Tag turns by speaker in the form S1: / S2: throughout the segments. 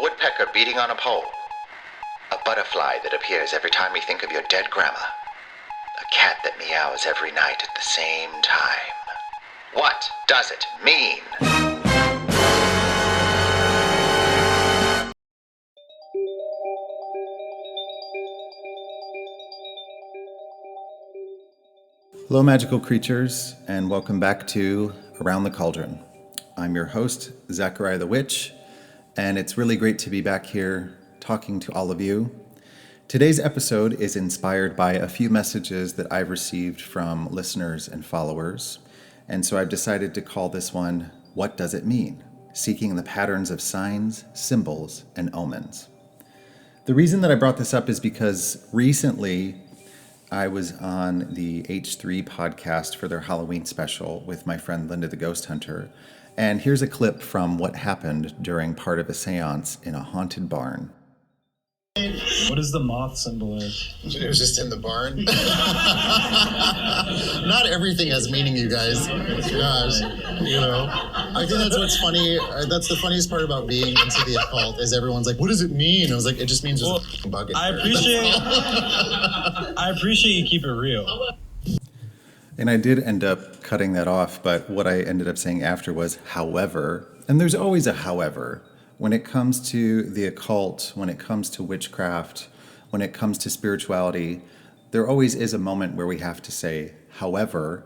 S1: woodpecker beating on a pole, a butterfly that appears every time we think of your dead grandma, a cat that meows every night at the same time. What does it mean?
S2: Hello, magical creatures, and welcome back to Around the Cauldron. I'm your host, Zachariah the Witch, and it's really great to be back here talking to all of you. Today's episode is inspired by a few messages that I've received from listeners and followers, and so I've decided to call this one, What Does It Mean? Seeking the patterns of signs, symbols, and omens. The reason that I brought this up is because recently I was on the H3 podcast for their Halloween special with my friend Linda the Ghost Hunter, and here's a clip from what happened during part of a seance in a haunted barn.
S3: What is the moth symbol?
S4: It was just in the barn. Not everything has meaning, you guys. Gosh, I think that's what's funny. That's the funniest part about being into the occult is everyone's like, "What does it mean?" I was like, "It just means there's a bug in
S3: I appreciate you keep it real.
S2: And I did end up cutting that off, but what I ended up saying after was, however, and there's always a however. When it comes to the occult, when it comes to witchcraft, when it comes to spirituality, there always is a moment where we have to say, however,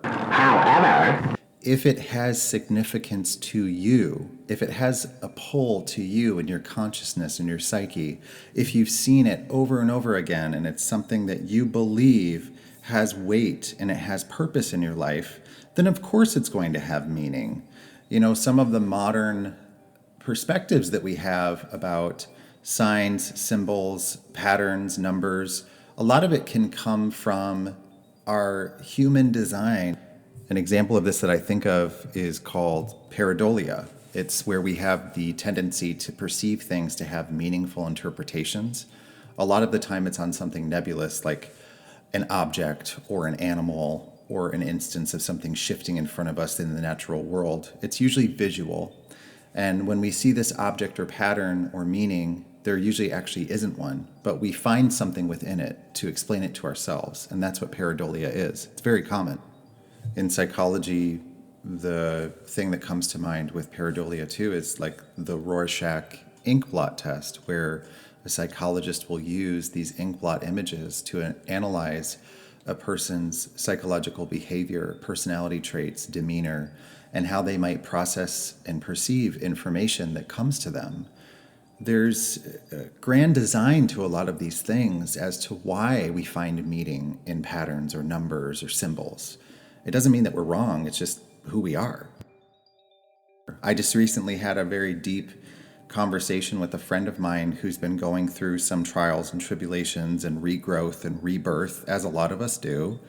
S2: if it has significance to you, if it has a pull to you in your consciousness and your psyche, if you've seen it over and over again and it's something that you believe has weight and it has purpose in your life, then of course it's going to have meaning. Some of the modern perspectives that we have about signs, symbols, patterns, numbers, a lot of it can come from our human design. An example of this that I think of is called pareidolia. It's where we have the tendency to perceive things to have meaningful interpretations. A lot of the time it's on something nebulous like an object or an animal or an instance of something shifting in front of us in the natural world. It's usually visual. And when we see this object or pattern or meaning, there usually actually isn't one, but we find something within it to explain it to ourselves. And that's what pareidolia is. It's very common. In psychology, the thing that comes to mind with pareidolia too is like the Rorschach ink blot test, where a psychologist will use these ink blot images to analyze a person's psychological behavior, personality traits, demeanor, and how they might process and perceive information that comes to them. There's a grand design to a lot of these things as to why we find meaning in patterns or numbers or symbols. It doesn't mean that we're wrong, it's just who we are. I just recently had a very deep conversation with a friend of mine who's been going through some trials and tribulations and regrowth and rebirth, as a lot of us do.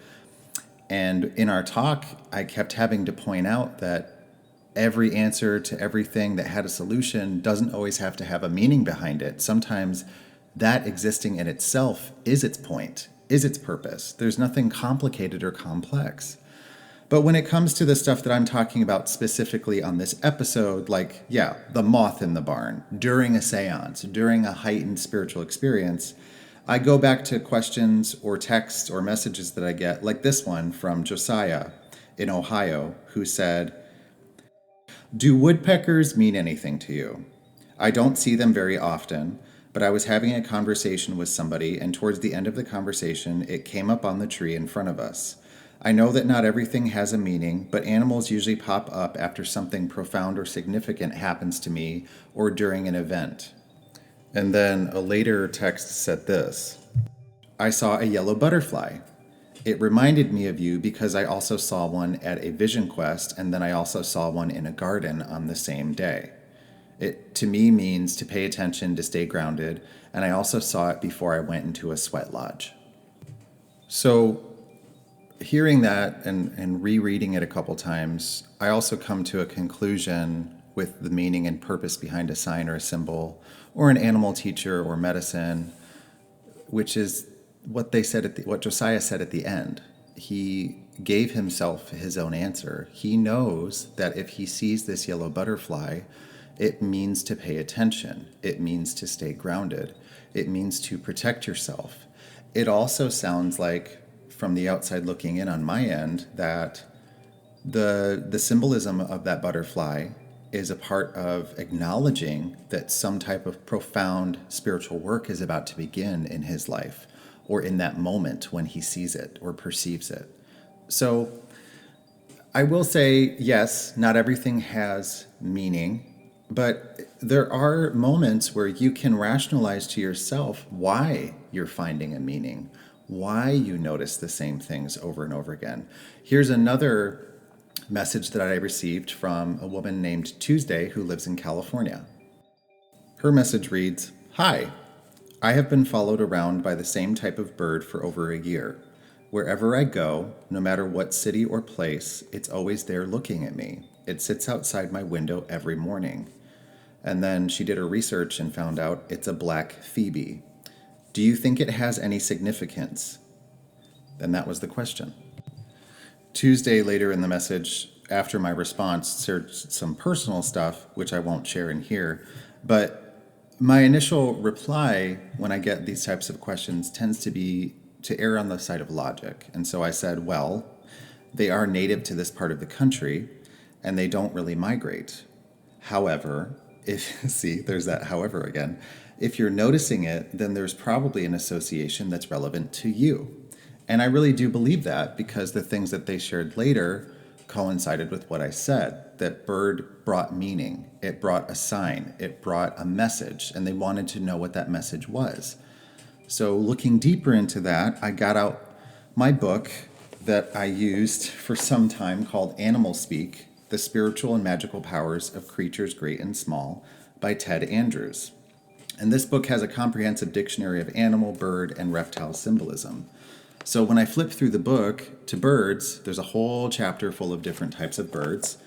S2: And in our talk, I kept having to point out that every answer to everything that had a solution doesn't always have to have a meaning behind it. Sometimes that existing in itself is its point, is its purpose. There's nothing complicated or complex. But when it comes to the stuff that I'm talking about specifically on this episode, like, the moth in the barn, during a seance, during a heightened spiritual experience, I go back to questions or texts or messages that I get, like this one from Josiah in Ohio, who said, "Do woodpeckers mean anything to you? I don't see them very often, but I was having a conversation with somebody, and towards the end of the conversation, it came up on the tree in front of us. I know that not everything has a meaning, but animals usually pop up after something profound or significant happens to me or during an event." And then a later text said this: "I saw a yellow butterfly. It reminded me of you because I also saw one at a vision quest, and then I also saw one in a garden on the same day. It to me means to pay attention, to stay grounded, and I also saw it before I went into a sweat lodge." So hearing that and rereading it a couple times, I also come to a conclusion with the meaning and purpose behind a sign or a symbol or an animal teacher or medicine, which is what they said what Josiah said at the end. He gave himself his own answer. He knows that if he sees this yellow butterfly, It means to pay attention. It means to stay grounded. It means to protect yourself. It also sounds like, from the outside looking in on my end, that the symbolism of that butterfly is a part of acknowledging that some type of profound spiritual work is about to begin in his life, or in that moment when he sees it or perceives it. So I will say, yes, not everything has meaning, but there are moments where you can rationalize to yourself why you're finding a meaning, why you notice the same things over and over again. Here's another message that I received from a woman named Tuesday who lives in California. Her message reads, "Hi, I have been followed around by the same type of bird for over a year. Wherever I go, no matter what city or place, it's always there looking at me. It sits outside my window every morning." And then she did her research and found out it's a black phoebe. Do you think it has any significance? And that was the question. Tuesday, later in the message, after my response, shared some personal stuff, which I won't share in here. But my initial reply when I get these types of questions tends to be to err on the side of logic. And so I said, well, they are native to this part of the country, and they don't really migrate. However, there's that however again. If you're noticing it, then there's probably an association that's relevant to you. And I really do believe that, because the things that they shared later coincided with what I said. That bird brought meaning, it brought a sign, it brought a message, and they wanted to know what that message was. So looking deeper into that, I got out my book that I used for some time called Animal Speak: The Spiritual and Magical Powers of Creatures Great and Small by Ted Andrews. And this book has a comprehensive dictionary of animal, bird, and reptile symbolism. So when I flip through the book to birds, there's a whole chapter full of different types of birds.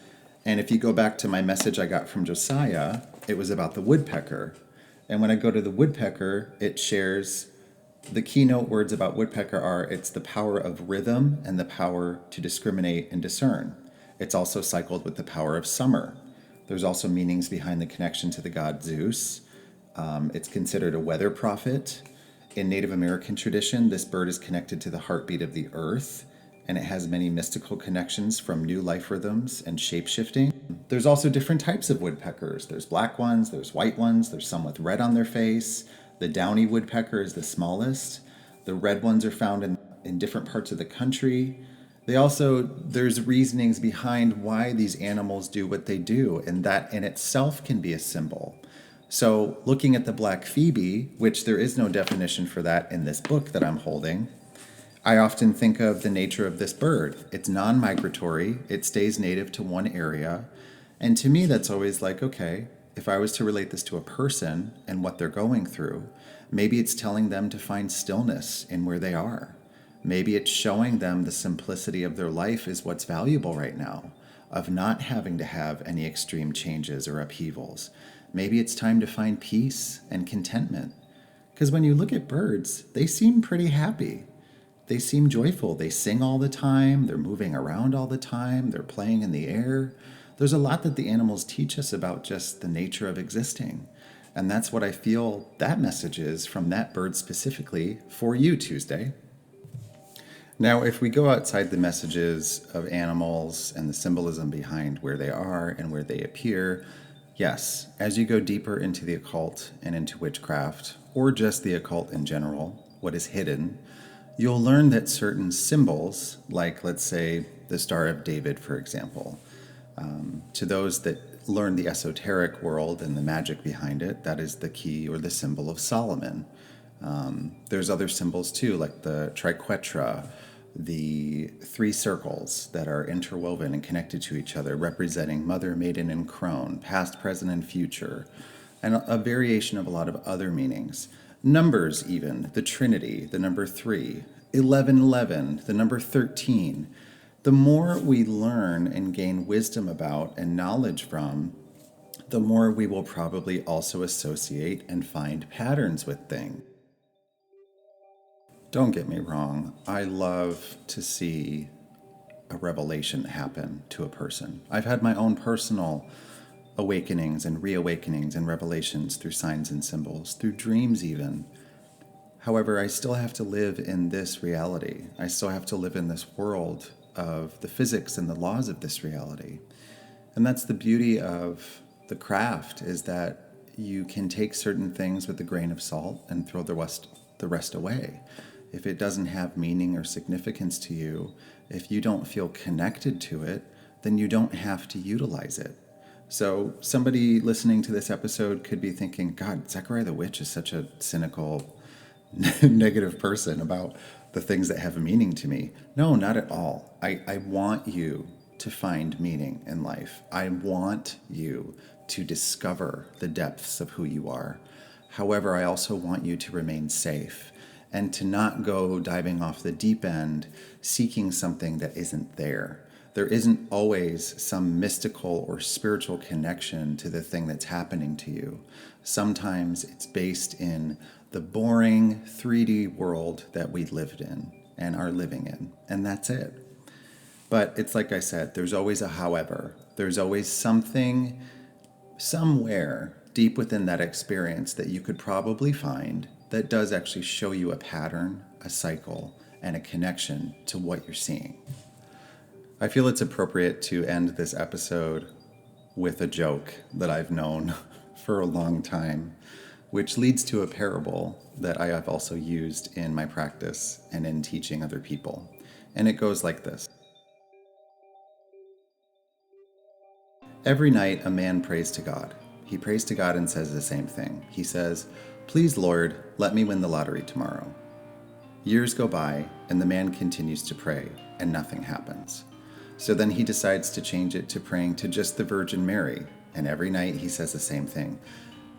S2: And if you go back to my message I got from Josiah, it was about the woodpecker. And when I go to the woodpecker, it shares the keynote words about woodpecker are, it's the power of rhythm and the power to discriminate and discern. It's also cycled with the power of summer. There's also meanings behind the connection to the god Zeus. It's considered a weather prophet. In Native American tradition, this bird is connected to the heartbeat of the earth, and it has many mystical connections from new life rhythms and shape-shifting. There's also different types of woodpeckers. There's black ones, there's white ones, there's some with red on their face. The downy woodpecker is the smallest. The red ones are found in different parts of the country. There's reasonings behind why these animals do what they do, and that in itself can be a symbol. So looking at the black phoebe, which there is no definition for that in this book that I'm holding, I often think of the nature of this bird. It's non-migratory, it stays native to one area, and to me that's always like, okay, if I was to relate this to a person and what they're going through, maybe it's telling them to find stillness in where they are. Maybe it's showing them the simplicity of their life is what's valuable right now, of not having to have any extreme changes or upheavals. Maybe it's time to find peace and contentment. Because when you look at birds, they seem pretty happy. They seem joyful. They sing all the time. They're moving around all the time. They're playing in the air. There's a lot that the animals teach us about just the nature of existing. And that's what I feel that message is from that bird specifically for you, Tuesday. Now, if we go outside the messages of animals and the symbolism behind where they are and where they appear, yes, as you go deeper into the occult and into witchcraft, or just the occult in general, what is hidden, you'll learn that certain symbols, like let's say the Star of David, for example, to those that learn the esoteric world and the magic behind it, that is the key or the symbol of Solomon. There's other symbols too, like the triquetra, the three circles that are interwoven and connected to each other, representing mother, maiden, and crone, past, present, and future, and a variation of a lot of other meanings. Numbers even, the Trinity, the number 3, 1111, the number 13. The more we learn and gain wisdom about and knowledge from, the more we will probably also associate and find patterns with things. Don't get me wrong, I love to see a revelation happen to a person. I've had my own personal awakenings and reawakenings and revelations through signs and symbols, through dreams even. However, I still have to live in this reality. I still have to live in this world of the physics and the laws of this reality. And that's the beauty of the craft, is that you can take certain things with a grain of salt and throw the rest away. If it doesn't have meaning or significance to you, if you don't feel connected to it, then you don't have to utilize it. So somebody listening to this episode could be thinking, God, Zechariah the Witch is such a cynical, negative person about the things that have meaning to me. No, not at all. I want you to find meaning in life. I want you to discover the depths of who you are. However, I also want you to remain safe and to not go diving off the deep end seeking something that isn't there. There isn't always some mystical or spiritual connection to the thing that's happening to you. Sometimes it's based in the boring 3D world that we lived in and are living in, and that's it. But it's like I said, there's always a however. There's always something somewhere deep within that experience that you could probably find that does actually show you a pattern, a cycle, and a connection to what you're seeing. I feel it's appropriate to end this episode with a joke that I've known for a long time, which leads to a parable that I have also used in my practice and in teaching other people. And it goes like this. Every night a man prays to God. He prays to God and says the same thing. He says, "Please, Lord, let me win the lottery tomorrow." Years go by, and the man continues to pray, and nothing happens. So then he decides to change it to praying to just the Virgin Mary, and every night he says the same thing.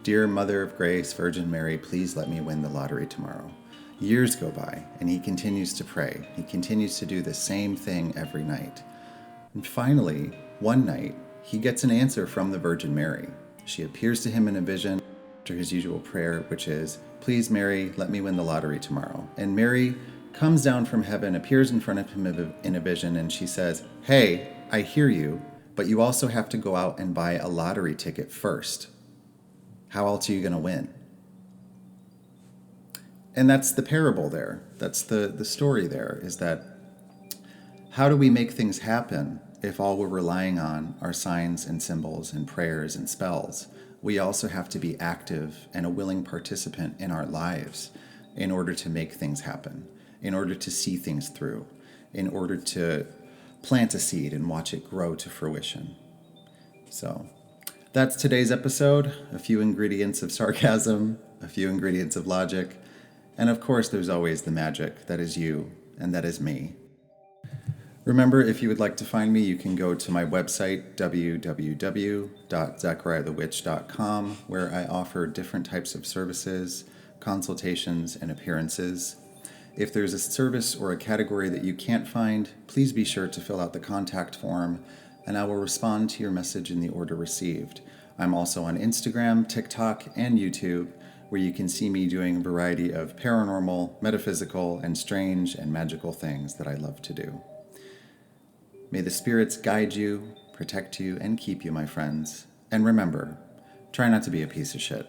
S2: "Dear Mother of Grace, Virgin Mary, please let me win the lottery tomorrow." Years go by, and he continues to pray. He continues to do the same thing every night. And finally, one night, he gets an answer from the Virgin Mary. She appears to him in a vision after his usual prayer, which is, "Please, Mary, let me win the lottery tomorrow." And Mary comes down from heaven, appears in front of him in a vision, and she says, "Hey, I hear you, but you also have to go out and buy a lottery ticket first. How else are you going to win?" And that's the parable there. That's the story there, is that how do we make things happen if all we're relying on are signs and symbols and prayers and spells? We also have to be active and a willing participant in our lives in order to make things happen, in order to see things through, in order to plant a seed and watch it grow to fruition. So that's today's episode. A few ingredients of sarcasm, a few ingredients of logic, and of course there's always the magic that is you and that is me. Remember, if you would like to find me, you can go to my website, www.zechariahthewitch.com, where I offer different types of services, consultations, and appearances. If there's a service or a category that you can't find, please be sure to fill out the contact form, and I will respond to your message in the order received. I'm also on Instagram, TikTok, and YouTube, where you can see me doing a variety of paranormal, metaphysical, and strange and magical things that I love to do. May the spirits guide you, protect you, and keep you, my friends. And remember, try not to be a piece of shit.